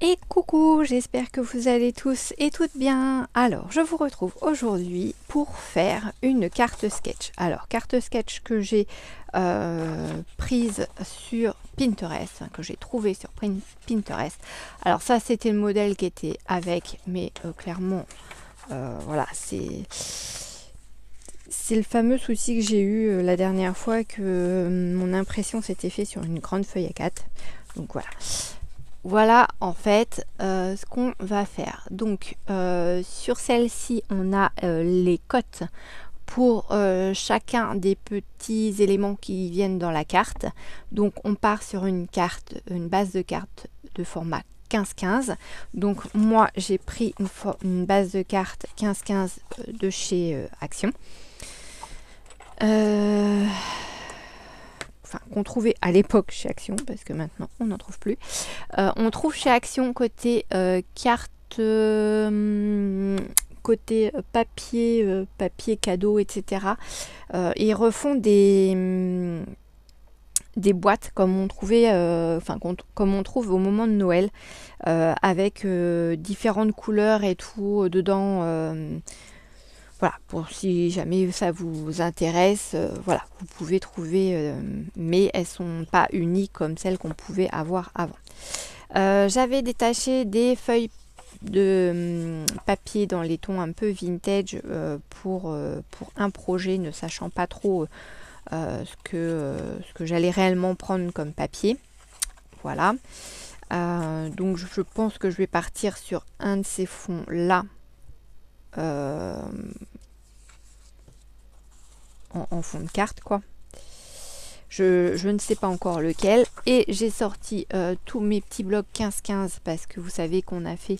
Et coucou, j'espère que vous allez tous et toutes bien. Alors, je vous retrouve aujourd'hui pour faire une carte sketch. Alors, carte sketch que j'ai prise sur Pinterest, hein, que j'ai trouvé sur Pinterest. Alors ça, c'était le modèle qui était avec, mais clairement, voilà, c'est le fameux souci que j'ai eu la dernière fois que mon impression s'était fait sur une grande feuille A4. Donc voilà. Voilà en fait ce qu'on va faire. Donc sur celle-ci, on a les cotes pour chacun des petits éléments qui viennent dans la carte. Donc on part sur une base de carte de format 15-15. Donc moi j'ai pris une base de carte 15-15 de chez Action. Qu'on trouvait à l'époque chez Action, parce que maintenant on n'en trouve plus. On trouve chez Action côté carte, côté papier cadeau, etc. Ils refont des boîtes comme on trouvait, comme on trouve au moment de Noël, avec différentes couleurs et tout dedans. Voilà, pour si jamais ça vous intéresse, voilà, vous pouvez trouver, mais elles sont pas uniques comme celles qu'on pouvait avoir avant. J'avais détaché des feuilles de papier dans les tons un peu vintage pour un projet, ne sachant pas trop ce que j'allais réellement prendre comme papier. Voilà. Donc je pense que je vais partir sur un de ces fonds là. En fond de carte quoi. Je ne sais pas encore lequel, et j'ai sorti tous mes petits blocs 15-15 parce que vous savez qu'on a fait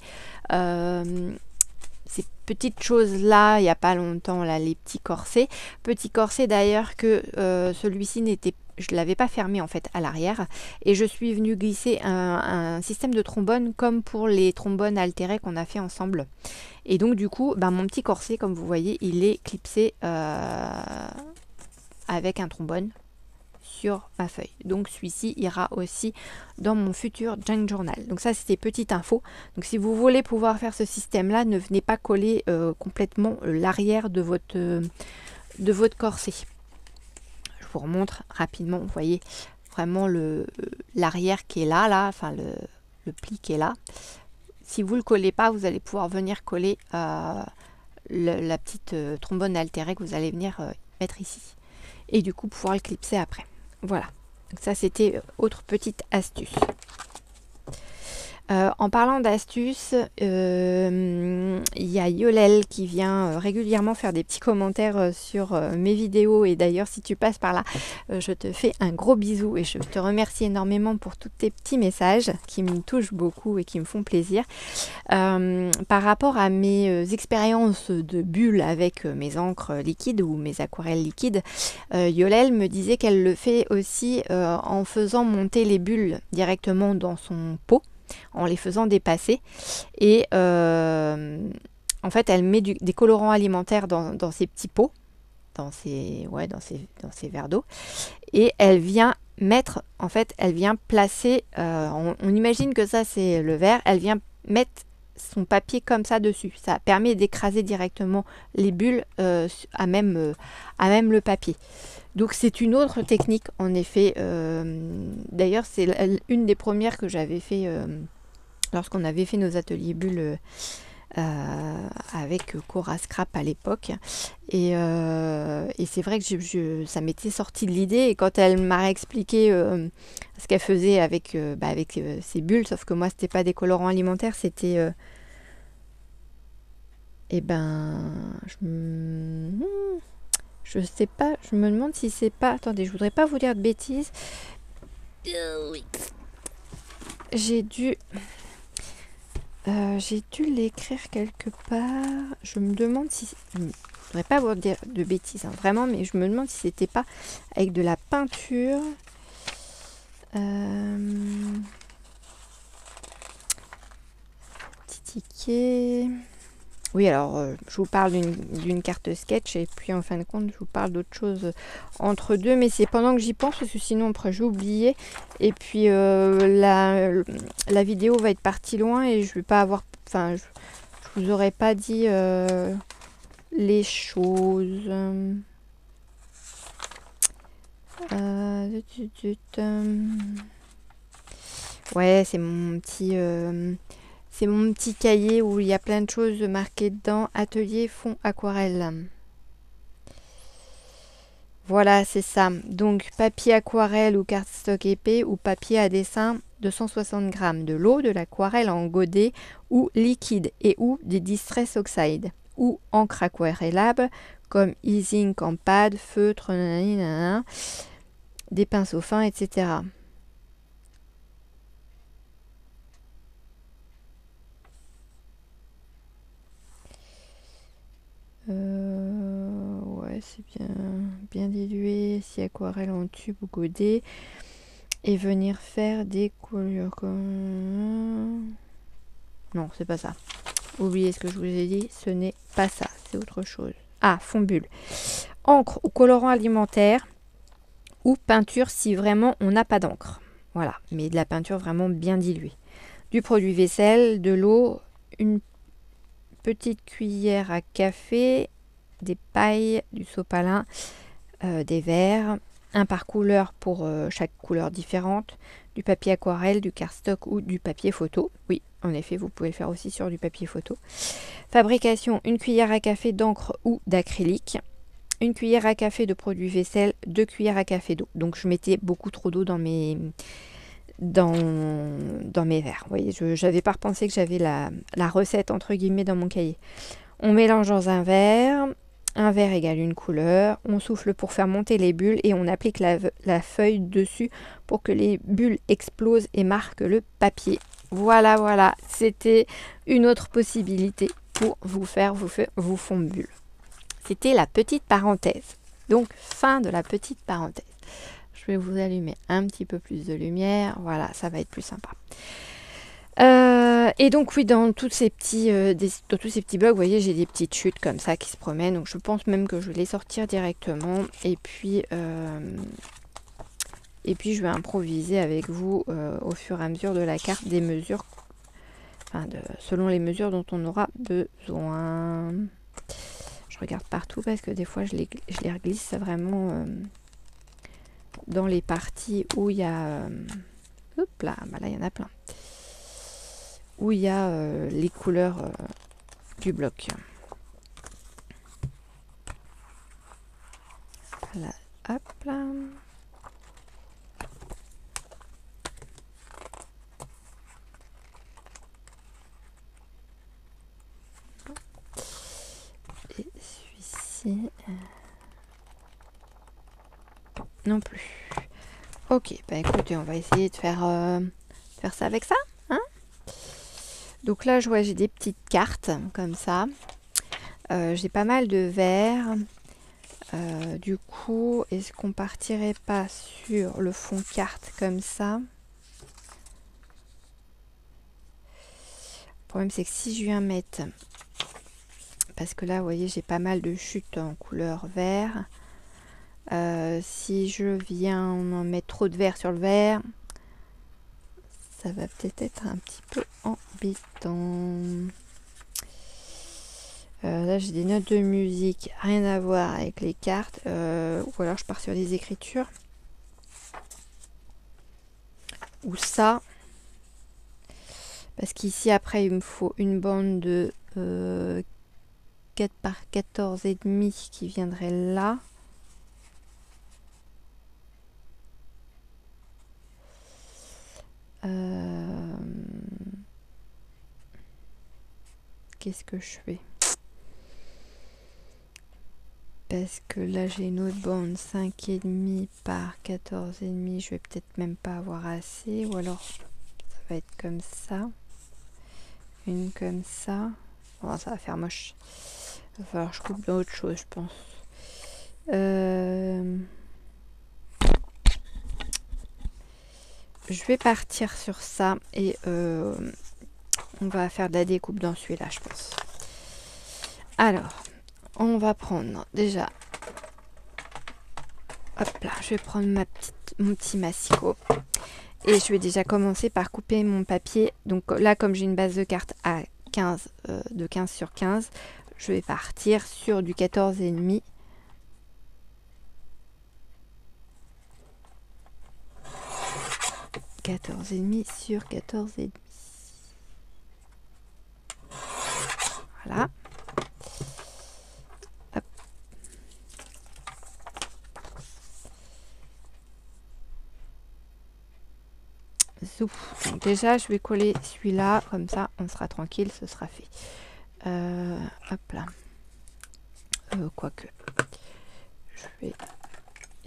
ces petites choses là il n'y a pas longtemps, là, les petits corsets d'ailleurs, que celui-ci je ne l'avais pas fermé en fait à l'arrière, et je suis venue glisser un système de trombone comme pour les trombones altérés qu'on a fait ensemble. Et donc du coup, mon petit corset, comme vous voyez, il est clipsé avec un trombone sur ma feuille. Donc celui-ci ira aussi dans mon futur junk journal. Donc ça, c'était petite info. Donc si vous voulez pouvoir faire ce système-là, ne venez pas coller complètement l'arrière de votre corset. Je vous remontre rapidement. Vous voyez vraiment l'arrière qui est là, enfin le pli qui est là. Si vous ne le collez pas, vous allez pouvoir venir coller la petite trombone altérée que vous allez venir mettre ici. Et du coup, pouvoir le clipser après. Voilà. Donc ça, c'était autre petite astuce. En parlant d'astuces, il y a Yolel qui vient régulièrement faire des petits commentaires sur mes vidéos, et d'ailleurs si tu passes par là, je te fais un gros bisou et je te remercie énormément pour tous tes petits messages qui me touchent beaucoup et qui me font plaisir. Par rapport à mes expériences de bulles avec mes encres liquides ou mes aquarelles liquides, Yolel me disait qu'elle le fait aussi en faisant monter les bulles directement dans son pot, en les faisant dépasser, et en fait elle met des colorants alimentaires dans ces petits pots, dans ces verres d'eau, et elle vient mettre, en fait elle vient placer, on imagine que ça c'est le verre, elle vient mettre son papier comme ça dessus. Ça permet d'écraser directement les bulles à même le papier. Donc c'est une autre technique en effet. D'ailleurs c'est une des premières que j'avais fait lorsqu'on avait fait nos ateliers bulles avec Cora Scrap à l'époque. Et c'est vrai que ça m'était sorti de l'idée, et quand elle m'a expliqué ce qu'elle faisait avec ces bulles, sauf que moi c'était pas des colorants alimentaires, c'était je sais pas, je me demande si c'est pas... Attendez, je voudrais pas vous dire de bêtises. Oui. J'ai dû l'écrire quelque part. Je me demande si... Je voudrais pas vous dire de bêtises, hein, vraiment, mais je me demande si c'était pas avec de la peinture. Petit ticket... Oui, alors je vous parle d'une carte sketch et puis en fin de compte, je vous parle d'autre chose entre deux. Mais c'est pendant que j'y pense parce que sinon après j'ai oublié. Et puis la vidéo va être partie loin et je vais pas avoir... Enfin, je vous aurais pas dit les choses. Ouais, c'est mon petit cahier où il y a plein de choses marquées dedans. Atelier fond aquarelle. Voilà, c'est ça. Donc, papier aquarelle ou cardstock épais ou papier à dessin 260 grammes. De l'eau, de l'aquarelle en godet ou liquide et ou des distress oxide. Ou encre aquarellable comme e-zinc en pad, feutre, nanana, des pinceaux fins, etc. Ouais, c'est bien dilué, si aquarelle en tube ou godet. Et venir faire des couleurs comme... Non, c'est pas ça. Oubliez ce que je vous ai dit, ce n'est pas ça, c'est autre chose. Ah, fond bulle. Encre ou colorant alimentaire ou peinture si vraiment on n'a pas d'encre. Voilà, mais de la peinture vraiment bien diluée. Du produit vaisselle, de l'eau, une petite cuillère à café, des pailles, du sopalin, des verres, un par couleur pour chaque couleur différente, du papier aquarelle, du cardstock ou du papier photo. Oui, en effet, vous pouvez le faire aussi sur du papier photo. Fabrication, une cuillère à café d'encre ou d'acrylique, une cuillère à café de produit vaisselle, 2 cuillères à café d'eau. Donc je mettais beaucoup trop d'eau dans mes verres. Vous voyez, je n'avais pas repensé que j'avais la recette entre guillemets dans mon cahier. On mélange dans un verre. Un verre égale une couleur. On souffle pour faire monter les bulles et on applique la feuille dessus pour que les bulles explosent et marquent le papier. Voilà, voilà. C'était une autre possibilité pour vous faire vos fonds de bulles. C'était la petite parenthèse. Donc, fin de la petite parenthèse. Je vais vous allumer un petit peu plus de lumière. Voilà, ça va être plus sympa. Et donc oui, dans tous ces petits blocs, vous voyez, j'ai des petites chutes comme ça qui se promènent. Donc je pense même que je vais les sortir directement. Et puis je vais improviser avec vous au fur et à mesure de la carte des mesures, selon les mesures dont on aura besoin. Je regarde partout parce que des fois je les reglisse vraiment dans les parties où il y a... hop là, bah là il y en a plein. Où il y a les couleurs du bloc. Voilà, hop là. Et celui-ci... non plus. Ok, bah écoutez, on va essayer de faire ça avec ça. Hein, donc là, je vois, j'ai des petites cartes comme ça. J'ai pas mal de verres. Du coup, est-ce qu'on partirait pas sur le fond carte comme ça? Le problème, c'est que si je viens mettre... parce que là, vous voyez, j'ai pas mal de chutes en couleur vert. Si je viens en mettre trop de vert sur le vert, ça va peut-être être un petit peu embêtant. Là, j'ai des notes de musique, rien à voir avec les cartes. Ou alors, je pars sur des écritures. Ou ça. Parce qu'ici, après, il me faut une bande de 4 par 14 et demi qui viendrait là. Qu'est-ce que je fais? Parce que là j'ai une autre bande 5,5 par 14,5, je vais peut-être même pas avoir assez, ou alors ça va être comme ça, une comme ça. Oh, ça va faire moche, il va falloir que je coupe dans autre chose, je pense. Je vais partir sur ça et on va faire de la découpe dans celui-là, je pense. Alors, on va prendre déjà... Hop là, je vais prendre mon petit massicot. Et je vais déjà commencer par couper mon papier. Donc là, comme j'ai une base de cartes à 15, de 15 sur 15, je vais partir sur du 14,5. Sur 14,5. Voilà. Hop. Zouf. Donc déjà, je vais coller celui-là, comme ça, on sera tranquille, ce sera fait. Hop là. Quoique, je vais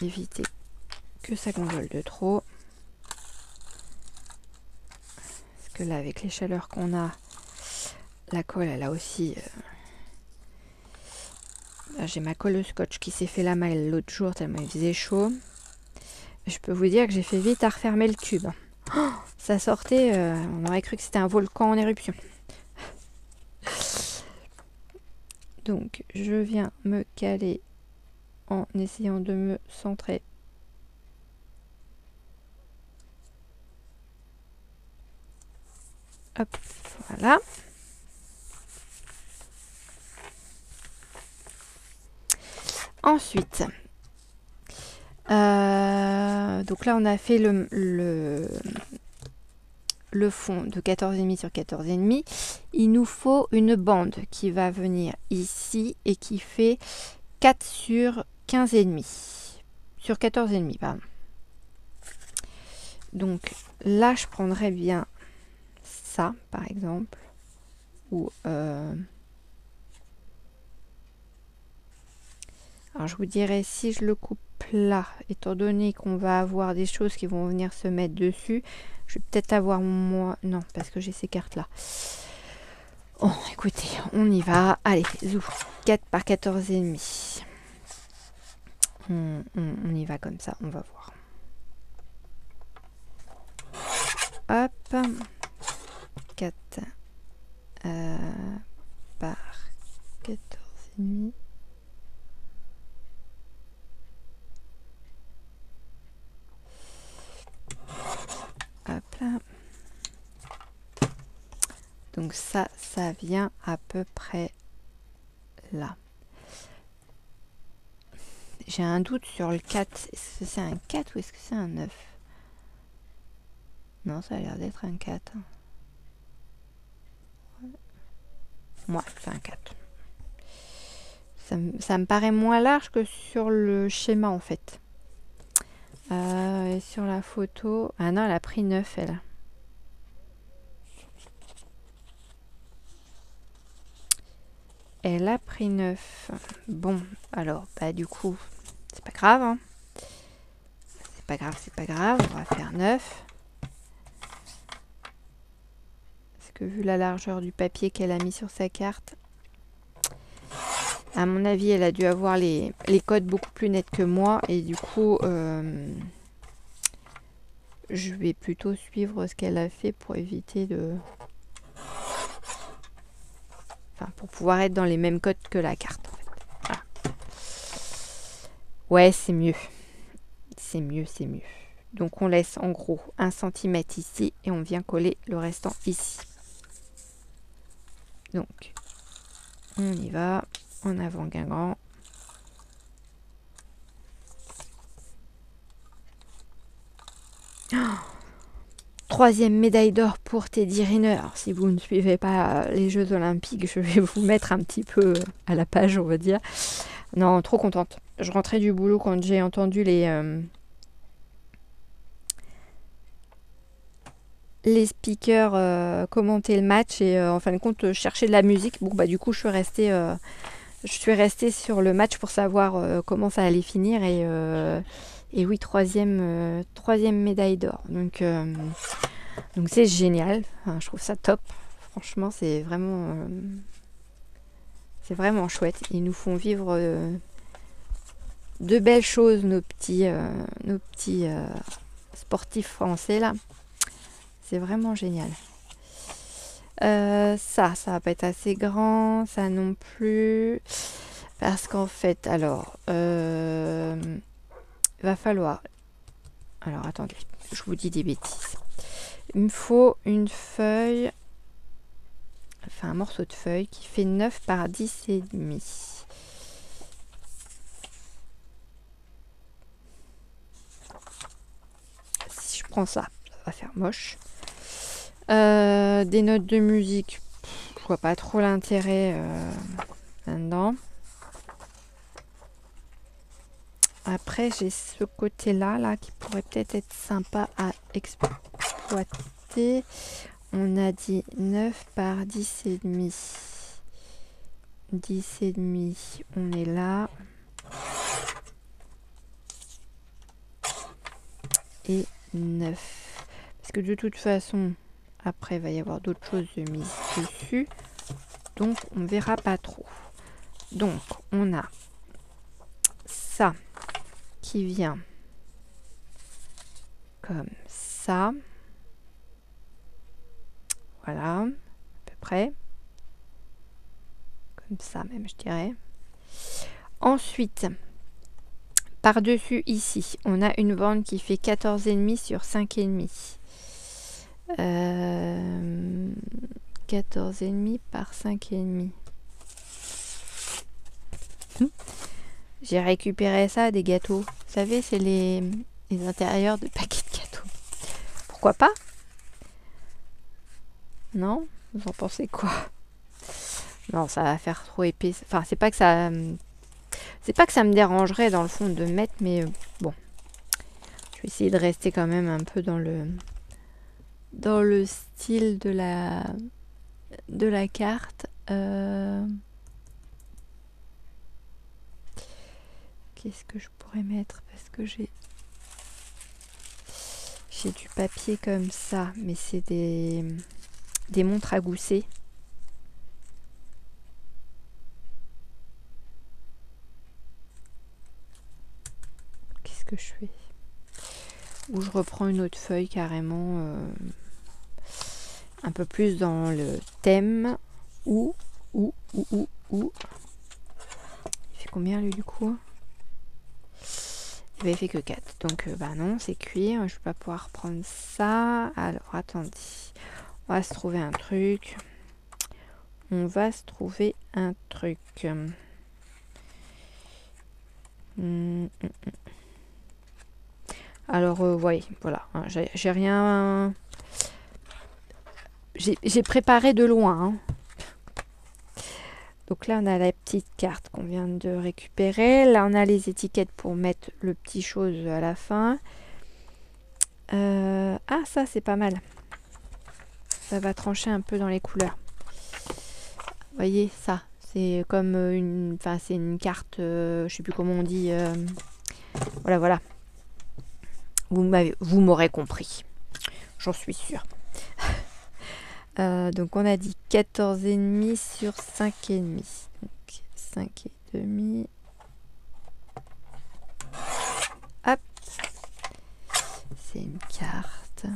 éviter que ça gondole de trop. Parce que là, avec les chaleurs qu'on a, la colle, elle a aussi... Là, j'ai ma colle scotch qui s'est fait la malle l'autre jour tellement il faisait chaud. Je peux vous dire que j'ai fait vite à refermer le tube. Oh, ça sortait, on aurait cru que c'était un volcan en éruption. Donc, je viens me caler en essayant de me centrer. Hop, voilà. Ensuite, donc là on a fait le fond de 14,5 sur 14,5. Il nous faut une bande qui va venir ici et qui fait 4 sur 15,5. Sur 14,5, pardon. Donc là je prendrais bien ça par exemple. Ou alors je vous dirais si je le coupe là, étant donné qu'on va avoir des choses qui vont venir se mettre dessus, je vais peut-être avoir moi... Non, parce que j'ai ces cartes-là. Oh, écoutez, on y va. Allez, zouf, 4 par 14,5. On y va comme ça, on va voir. Hop. 4 par 14,5. Hop là. Donc ça vient à peu près là. J'ai un doute sur le 4. Est-ce que c'est un 4 ou est-ce que c'est un 9? Non, ça a l'air d'être un 4. Moi, c'est un 4. Ça me paraît moins large que sur le schéma en fait. Et sur la photo... Ah non, elle a pris 9 elle. Elle a pris 9. Bon, alors, bah du coup, c'est pas grave. Hein. C'est pas grave, c'est pas grave. On va faire 9. Parce que vu la largeur du papier qu'elle a mis sur sa carte, à mon avis, elle a dû avoir les codes beaucoup plus nets que moi. Et du coup, je vais plutôt suivre ce qu'elle a fait pour éviter de... Enfin, pour pouvoir être dans les mêmes codes que la carte. En fait. Voilà. Ouais, c'est mieux. C'est mieux, c'est mieux. Donc, on laisse en gros 1 cm ici et on vient coller le restant ici. Donc, on y va. En avant Guingamp. Oh, 3e médaille d'or pour Teddy Riner. Si vous ne suivez pas les Jeux Olympiques, je vais vous mettre un petit peu à la page, on va dire. Non, trop contente. Je rentrais du boulot quand j'ai entendu les speakers commenter le match et en fin de compte chercher de la musique. Bon, bah du coup, je suis restée sur le match pour savoir comment ça allait finir et oui, troisième médaille d'or. Donc c'est génial. Enfin, je trouve ça top. Franchement, c'est vraiment chouette. Ils nous font vivre de belles choses, nos petits sportifs français là. C'est vraiment génial. Ça va pas être assez grand, ça non plus. Parce qu'en fait, alors, va falloir... Alors, attendez, je vous dis des bêtises. Il me faut une feuille, enfin un morceau de feuille qui fait 9 par 10 et demi. Si je prends ça, ça va faire moche. Des notes de musique, je vois pas trop l'intérêt là-dedans. Après, j'ai ce côté-là là, qui pourrait peut-être être sympa à exploiter. On a dit 9 par 10 et demi. 10 et demi, on est là. Et 9. Parce que de toute façon, après, il va y avoir d'autres choses de mise dessus. Donc, on verra pas trop. Donc, on a ça qui vient comme ça. Voilà, à peu près. Comme ça même, je dirais. Ensuite, par-dessus ici, on a une bande qui fait 14,5 sur 5,5. 14,5 par 5,5. J'ai récupéré ça des gâteaux. Vous savez, c'est les intérieurs de paquets de gâteaux. Pourquoi pas? Non? Vous en pensez quoi? Non, ça va faire trop épais. Enfin, c'est pas que ça me dérangerait dans le fond de mettre, mais bon. Je vais essayer de rester quand même un peu dans le style de la carte. Qu'est-ce que je pourrais mettre? Parce que j'ai du papier comme ça, mais c'est des montres à gousset. Qu'est-ce que je fais? Ou je reprends une autre feuille carrément un peu plus dans le thème. Ou. Il fait combien lui du coup? Il fait que 4. Donc bah non, c'est cuir. Je vais pas pouvoir prendre ça. Alors attendez. On va se trouver un truc. Alors, ouais, voilà. Hein, j'ai rien... J'ai préparé de loin. Hein. Donc là, on a la petite carte qu'on vient de récupérer. Là, on a les étiquettes pour mettre le petit chose à la fin. Ah, ça, c'est pas mal. Ça va trancher un peu dans les couleurs. Vous voyez, ça. C'est comme une... Enfin, c'est une carte... je sais plus comment on dit... Voilà. Vous m'aurez compris. J'en suis sûre. Donc on a dit 14,5 sur 5,5. Donc 5,5. Hop. C'est une carte.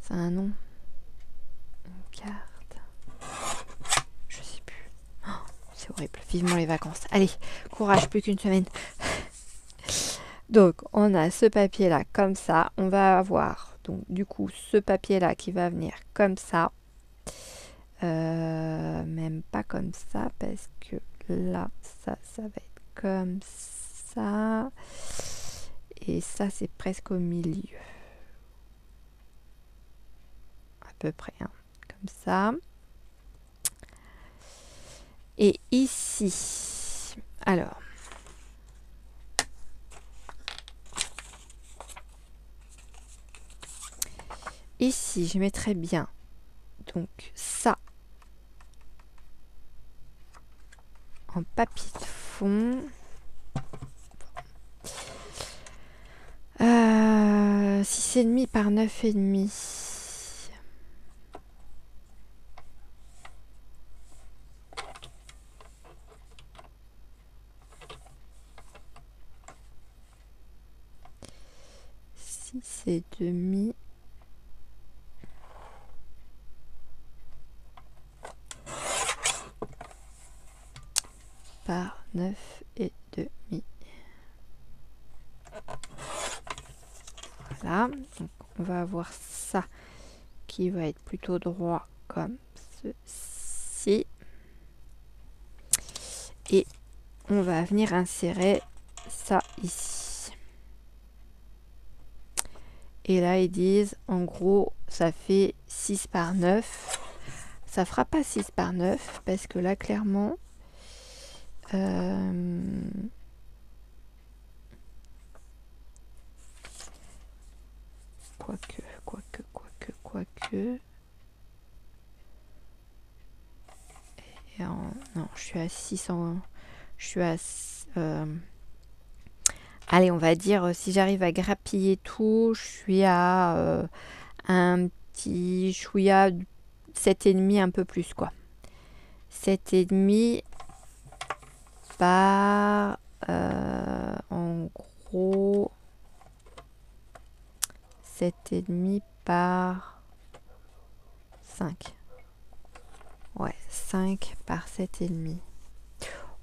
C'est un nom. Une carte. Je sais plus. Oh, c'est horrible. Vivement les vacances. Allez, courage, plus qu'une semaine. Donc on a ce papier là comme ça. On va avoir donc du coup ce papier là qui va venir comme ça. Même pas comme ça parce que là ça va être comme ça. Et ça c'est presque au milieu. À peu près. Hein, comme ça. Et ici. Alors. Ici, je mettrais bien donc ça en papier de fond. 6,5 par 9,5. C'est demi. 9,5. Voilà, donc on va avoir ça qui va être plutôt droit comme ceci. Et on va venir insérer ça ici. Et là, ils disent, en gros, ça fait 6 par 9. Ça fera pas 6 par 9, parce que là, clairement, quoique. Non, je suis à 600. Je suis à... allez, on va dire, si j'arrive à grappiller tout, je suis à un petit chouïa 7,5, un peu plus, quoi. 7,5 par... en gros... 7,5 par 5. Ouais, 5 par 7,5.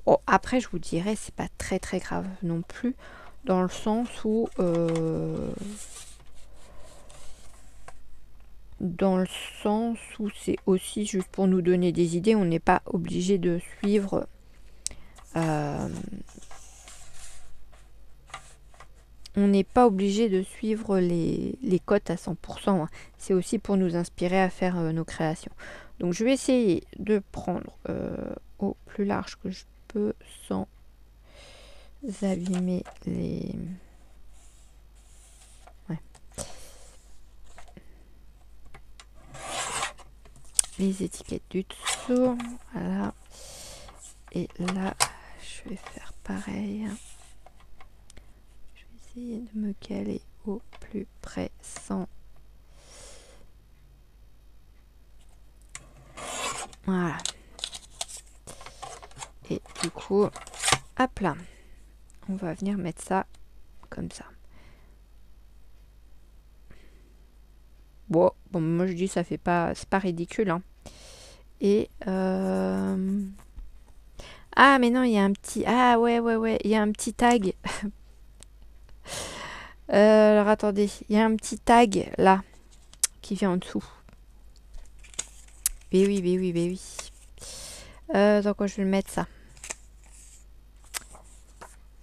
Oh, après, je vous dirais, c'est pas très très grave non plus, dans le sens où... c'est aussi juste pour nous donner des idées. On n'est pas obligé de suivre... on n'est pas obligé de suivre les cotes à 100%. Hein. C'est aussi pour nous inspirer à faire nos créations. Donc je vais essayer de prendre au plus large que je peux sans abîmer les... Ouais. Les étiquettes du dessous. Voilà. Et là, je vais faire pareil. De me caler au plus près sans... Voilà. Et du coup, hop là, on va venir mettre ça comme ça. Bon, moi je dis ça fait pas... C'est pas ridicule. Hein. Et... Ah, mais non, il y a un petit... Ah, ouais, il y a un petit tag... alors attendez, il y a un petit tag là qui vient en dessous. Mais oui. Dans quoi je vais le mettre ça?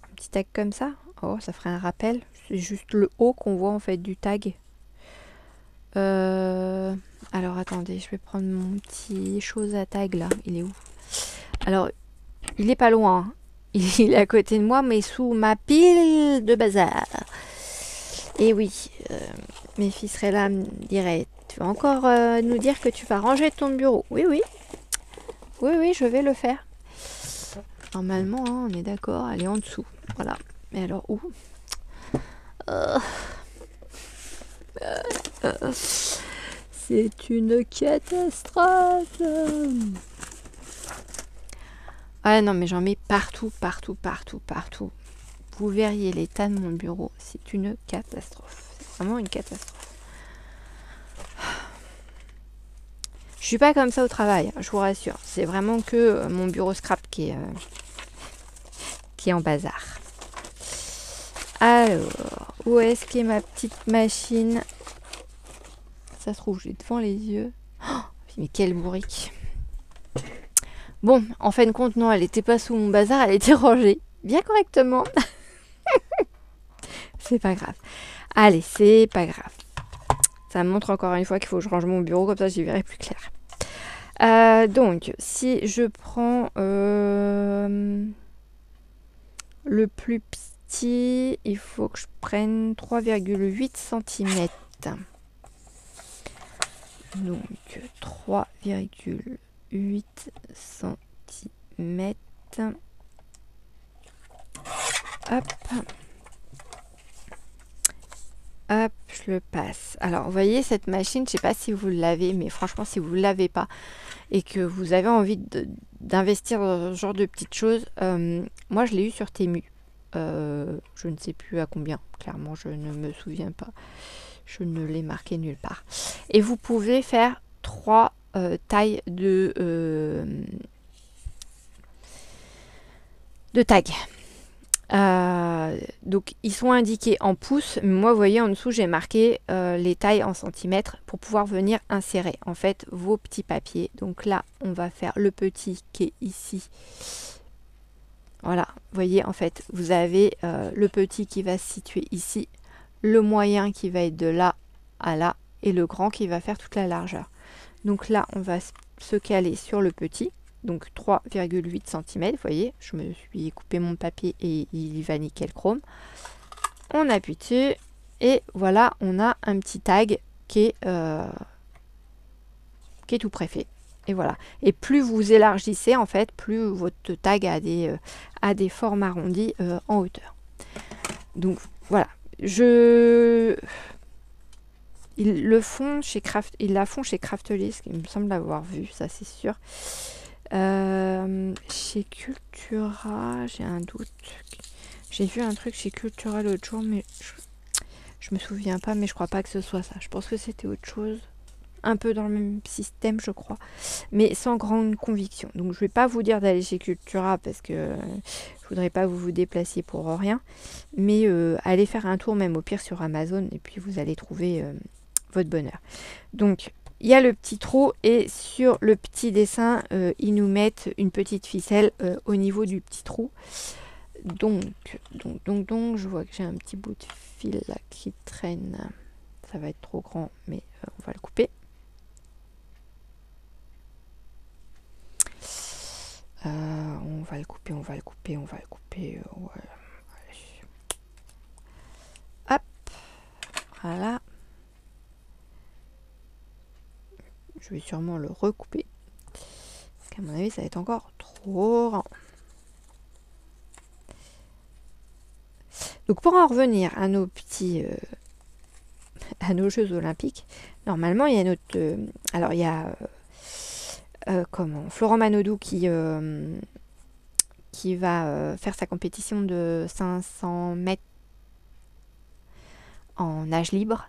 Un petit tag comme ça. Oh, ça ferait un rappel. C'est juste le haut qu'on voit en fait du tag. Alors attendez, je vais prendre mon petit chose à tag là. Il est où? Alors, il est pas loin. Hein. Il est à côté de moi, mais sous ma pile de bazar. Et oui, mes fils seraient là, me diraient, tu vas encore nous dire que tu vas ranger ton bureau. Oui, je vais le faire. Normalement, hein, on est d'accord, elle est en dessous. Voilà. Mais alors, où? C'est une catastrophe. Ah non, mais j'en mets partout. Vous verriez l'état de mon bureau. C'est une catastrophe. C'est vraiment une catastrophe. Je suis pas comme ça au travail, je vous rassure. C'est vraiment que mon bureau scrap qui est en bazar. Alors, où est-ce qu'est ma petite machine? Ça se trouve, j'ai devant les yeux. Oh, mais quelle bourrique. Bon, en fin de compte, non, elle n'était pas sous mon bazar, elle était rangée bien correctement. C'est pas grave. Allez, c'est pas grave. Ça me montre encore une fois qu'il faut que je range mon bureau, comme ça j'y verrai plus clair. Donc, si je prends le plus petit, il faut que je prenne 3,8 cm. Donc, 3,8 cm. Hop. Hop, je le passe. Alors, vous voyez, cette machine, je ne sais pas si vous l'avez, mais franchement, si vous ne l'avez pas et que vous avez envie d'investir dans ce genre de petites choses, moi, je l'ai eu sur Temu. Je ne sais plus à combien. Clairement, je ne me souviens pas. Je ne l'ai marqué nulle part. Et vous pouvez faire 3 tailles de... de tags. Donc ils sont indiqués en pouces, mais moi vous voyez en dessous j'ai marqué les tailles en centimètres pour pouvoir venir insérer en fait vos petits papiers. Donc là on va faire le petit qui est ici. Voilà, vous voyez en fait vous avez le petit qui va se situer ici, le moyen qui va être de là à là et le grand qui va faire toute la largeur. Donc là on va se caler sur le petit. Donc 3,8 cm, vous voyez, je me suis coupé mon papier et il va nickel chrome. On appuie dessus et voilà, on a un petit tag qui est tout préfet. Et voilà. Et plus vous élargissez, en fait, plus votre tag a des formes arrondies en hauteur. Donc voilà. Ils la font chez Craftly, il me semble l'avoir vu, ça c'est sûr. Chez Cultura, j'ai un doute. J'ai vu un truc chez Cultura l'autre jour, mais je me souviens pas, mais je crois pas que ce soit ça. Je pense que c'était autre chose. Un peu dans le même système, je crois. Mais sans grande conviction. Donc je vais pas vous dire d'aller chez Cultura parce que je voudrais pas vous déplaciez pour rien. Mais allez faire un tour même au pire sur Amazon et puis vous allez trouver votre bonheur. Donc il y a le petit trou et sur le petit dessin, ils nous mettent une petite ficelle au niveau du petit trou. Donc, je vois que j'ai un petit bout de fil là qui traîne. Ça va être trop grand, mais on va le couper. On va le couper. Ouais. Hop, voilà. Je vais sûrement le recouper. Parce qu'à mon avis, ça va être encore trop grand. Donc pour en revenir à nos petits... à nos Jeux Olympiques, normalement, il y a notre... alors, il y a... Florent Manodou qui va faire sa compétition de 500 mètres en nage libre.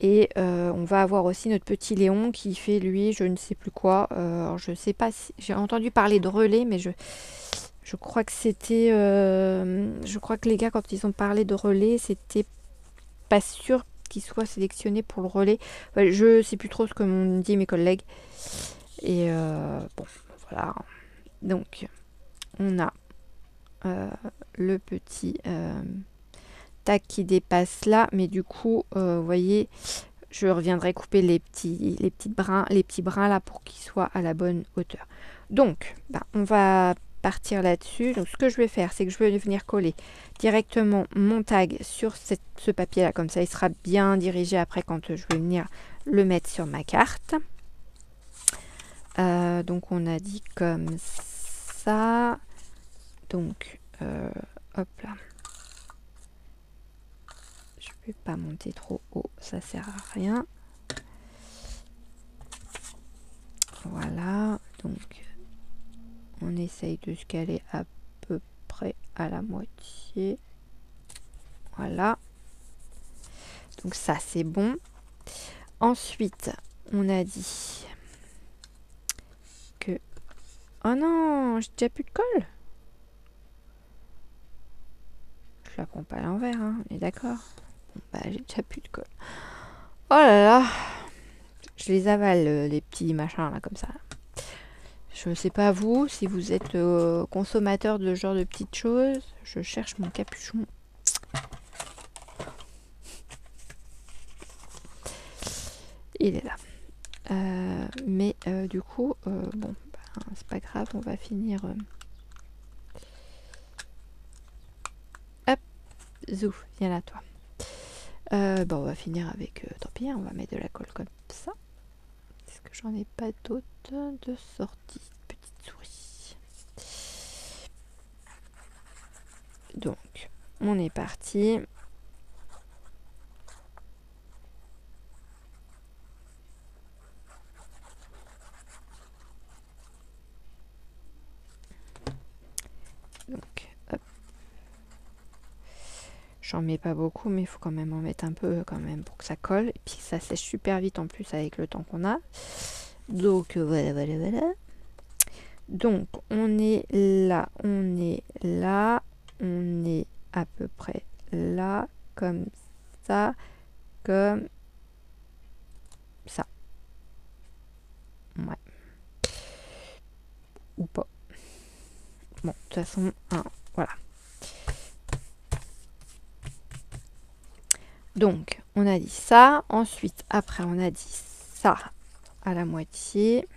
Et on va avoir aussi notre petit Léon qui fait, lui, je ne sais plus quoi. Alors je sais pas si... J'ai entendu parler de relais, mais je crois que c'était... je crois que les gars, quand ils ont parlé de relais, c'était pas sûr qu'ils soient sélectionnés pour le relais. Ouais, je sais plus trop ce que m'ont dit mes collègues. Et bon, voilà. Donc, on a le petit... tac qui dépasse là, mais du coup vous voyez je reviendrai couper les petits brins là pour qu'ils soient à la bonne hauteur. Donc on va partir là-dessus. Donc ce que je vais faire, c'est que je vais venir coller directement mon tag sur ce papier là, comme ça il sera bien dirigé après quand je vais venir le mettre sur ma carte. Donc on a dit comme ça, donc hop là. Je vais pas monter trop haut, ça sert à rien. Voilà, donc on essaye de se caler à peu près à la moitié. Voilà. Donc ça c'est bon. Ensuite, on a dit que... Oh non, j'ai déjà plus de colle. Je la prends pas à l'envers, hein, on est d'accord. J'ai déjà plus de colle. Oh là là, je les avale les petits machins là comme ça. Je sais pas vous, si vous êtes consommateur de ce genre de petites choses. Je cherche mon capuchon. Il est là. Mais du coup, bon, c'est pas grave, on va finir. Hop, zouf, viens là toi. On va finir avec, tant pis, on va mettre de la colle comme ça. Est-ce que j'en ai pas d'autres de sortie? Petite souris. Donc, on est parti. Donc, hop. J'en mets pas beaucoup, mais il faut quand même en mettre un peu quand même pour que ça colle. Et puis ça sèche super vite en plus avec le temps qu'on a. Donc voilà. Donc, on est là, on est là, on est à peu près là, comme ça, comme ça. Ouais. Ou pas. Bon, de toute façon, hein, voilà. Donc, on a dit ça. Ensuite, après, on a dit ça à la moitié.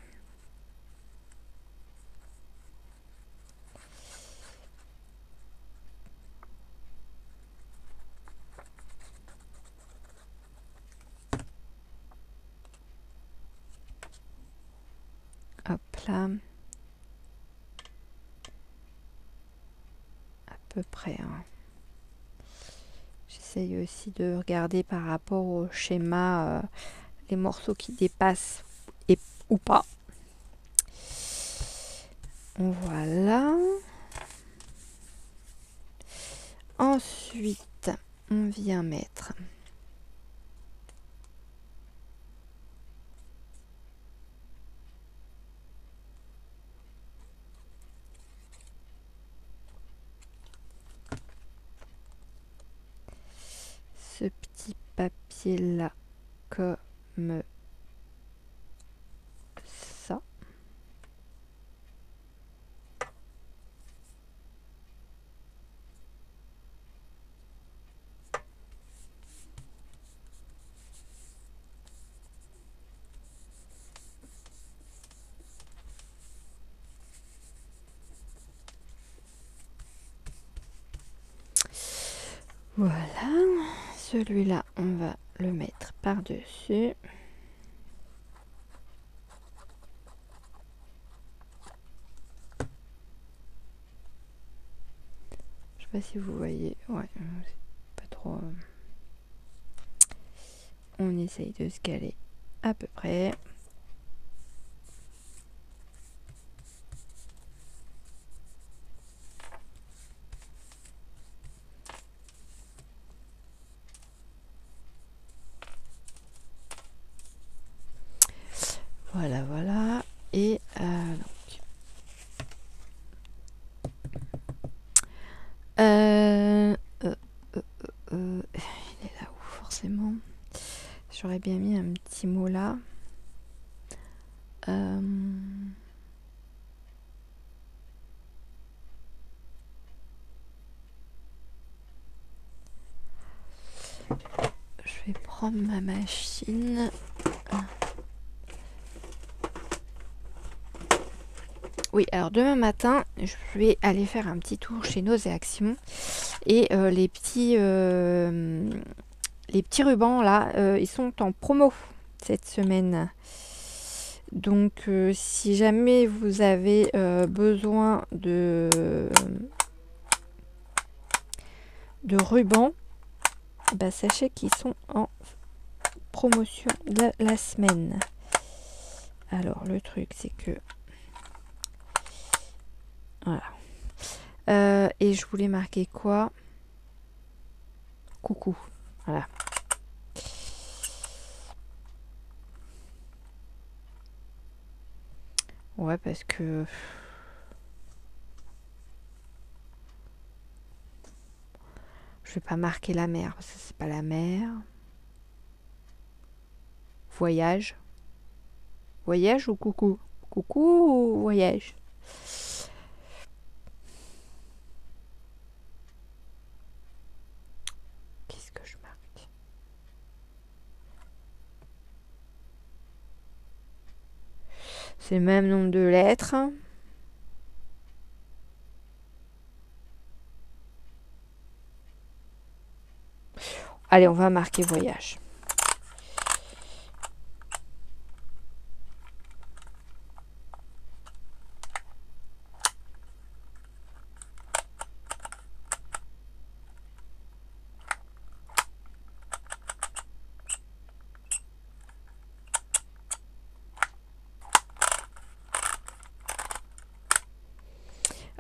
Hop là. À peu près. Hein. J'essaye aussi de regarder par rapport au schéma les morceaux qui dépassent et, ou pas. Voilà. Ensuite, on vient mettre ce petit papier là comme ça. Voilà, celui-là, on va le mettre par-dessus. Je sais pas si vous voyez, ouais, pas trop. On essaye de se caler à peu près. Voilà, voilà. Et donc. Il est là où forcément. J'aurais bien mis un petit mot là. Je vais prendre ma machine. Oui, alors demain matin, je vais aller faire un petit tour chez Nos et Actions. Et les petits rubans là, ils sont en promo cette semaine. Donc si jamais vous avez besoin de rubans, bah, sachez qu'ils sont en promotion de la semaine. Alors le truc c'est que voilà. Et je voulais marquer quoi? Coucou. Voilà. Ouais, parce que je vais pas marquer la mer parce que c'est pas la mer. Voyage. Voyage ou coucou? Coucou ou voyage? Qu'est-ce que je marque? C'est le même nombre de lettres. Allez, on va marquer voyage.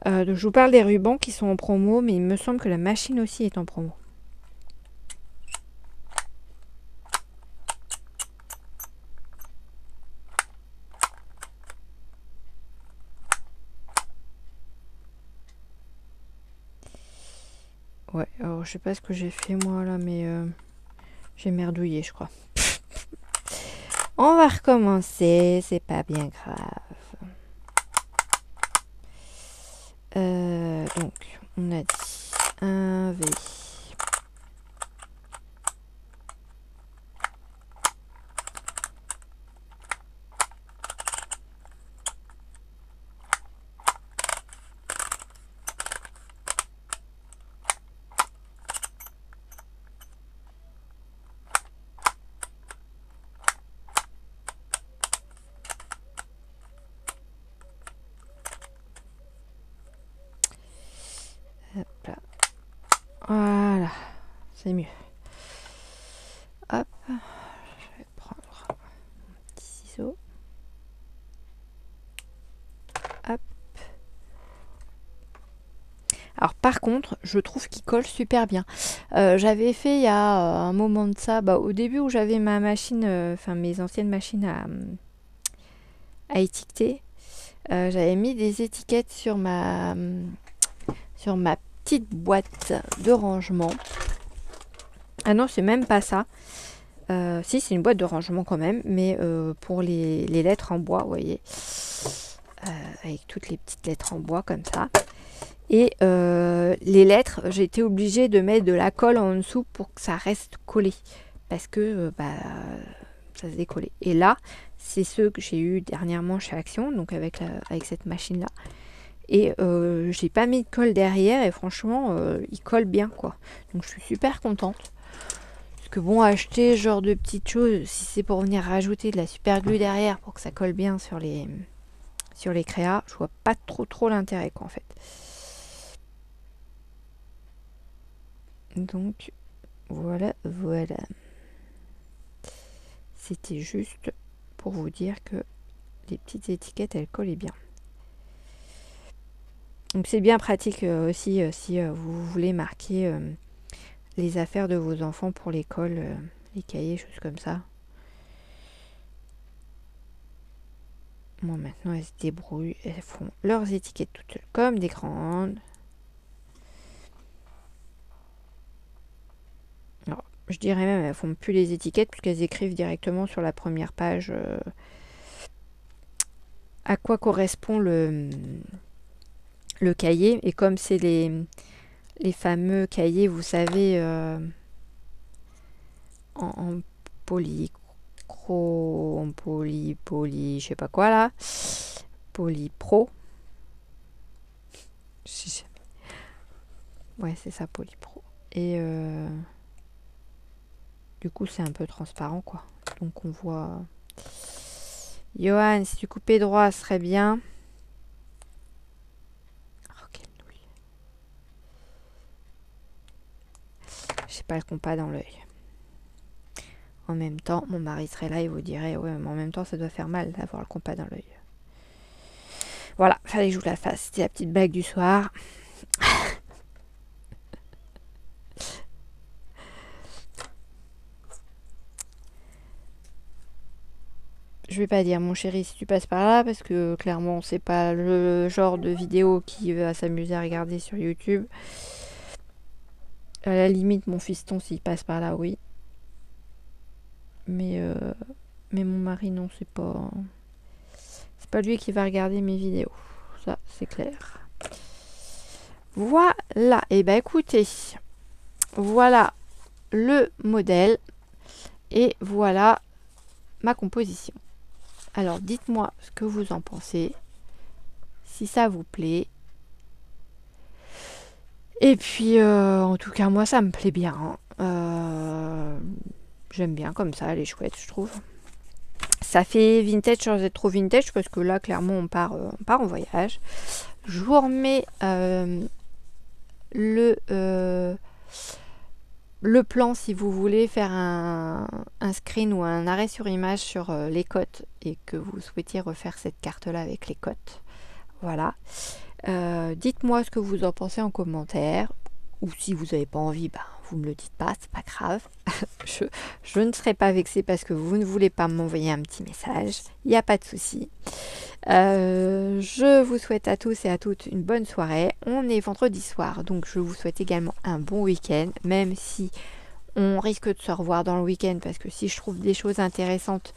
Donc je vous parle des rubans qui sont en promo, mais il me semble que la machine aussi est en promo. Ouais, alors je sais pas ce que j'ai fait moi là, mais j'ai merdouillé, je crois. On va recommencer, c'est pas bien grave. Donc, on a dit un V. Hop là. Voilà, c'est mieux. Hop, je vais prendre un petit ciseau. Hop. Alors par contre, je trouve qu'il colle super bien. J'avais fait il y a un moment de ça, au début où j'avais ma machine, enfin mes anciennes machines à étiqueter, j'avais mis des étiquettes sur ma petite boîte de rangement. Ah non, c'est même pas ça. Si, c'est une boîte de rangement quand même, mais pour les lettres en bois, vous voyez, avec toutes les petites lettres en bois comme ça. Et les lettres, j'ai été obligée de mettre de la colle en dessous pour que ça reste collé, parce que ça se décollait. Et là, c'est ceux que j'ai eu dernièrement chez Action, donc avec cette machine-là. Et j'ai pas mis de colle derrière, et franchement, il colle bien, quoi. Donc je suis super contente. Parce que bon, acheter ce genre de petites choses, si c'est pour venir rajouter de la super glue derrière pour que ça colle bien sur les créas, je vois pas trop l'intérêt, quoi, en fait. Donc voilà. C'était juste pour vous dire que les petites étiquettes, elles collaient bien. Donc c'est bien pratique aussi si vous voulez marquer les affaires de vos enfants pour l'école, les cahiers, choses comme ça. Bon, maintenant elles se débrouillent, elles font leurs étiquettes toutes seules comme des grandes. Alors, je dirais même, elles font plus les étiquettes puisqu'elles écrivent directement sur la première page à quoi correspond le cahier. Et comme c'est les fameux cahiers, vous savez, en poly, je sais pas quoi là, Polypro. Ouais, c'est ça, Polypro. Et du coup, c'est un peu transparent, quoi. Donc on voit. Johan, si tu coupais droit, ce serait bien. Oh, quelle nouille. J'ai pas le compas dans l'œil. En même temps, mon mari serait là et vous dirait, ouais, mais en même temps, ça doit faire mal d'avoir le compas dans l'œil. Voilà, fallait que je vous la fasse. C'était la petite blague du soir. Je vais pas dire mon chéri si tu passes par là parce que clairement c'est pas le genre de vidéo qui va s'amuser à regarder sur YouTube. À la limite mon fiston s'il passe par là, oui. Mais mon mari non, c'est pas lui qui va regarder mes vidéos. Ça c'est clair. Voilà, et ben écoutez, voilà le modèle et voilà ma composition. Alors dites-moi ce que vous en pensez, si ça vous plaît. Et puis en tout cas moi ça me plaît bien. J'aime bien comme ça, elle est chouette je trouve. Ça fait vintage sans être trop vintage parce que là clairement on part en voyage. Je vous remets le plan si vous voulez faire un screen ou un arrêt sur image sur les cotes et que vous souhaitiez refaire cette carte là avec les cotes. Voilà. Dites-moi ce que vous en pensez en commentaire, ou si vous n'avez pas envie, vous me le dites pas, c'est pas grave. je ne serai pas vexée parce que vous ne voulez pas m'envoyer un petit message, il n'y a pas de souci. Je vous souhaite à tous et à toutes une bonne soirée. On est vendredi soir, donc je vous souhaite également un bon week-end, même si on risque de se revoir dans le week-end, parce que si je trouve des choses intéressantes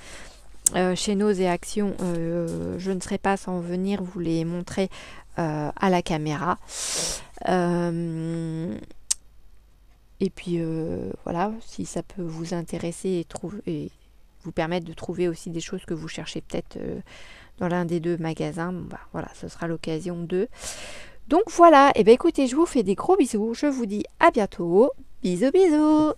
chez Nose et Action, je ne serai pas sans venir vous les montrer à la caméra. Et puis voilà, si ça peut vous intéresser et vous permettre de trouver aussi des choses que vous cherchez peut-être dans l'un des deux magasins, bon, bah, voilà, ce sera l'occasion de. Donc voilà, et bien écoutez, je vous fais des gros bisous, je vous dis à bientôt, bisous bisous.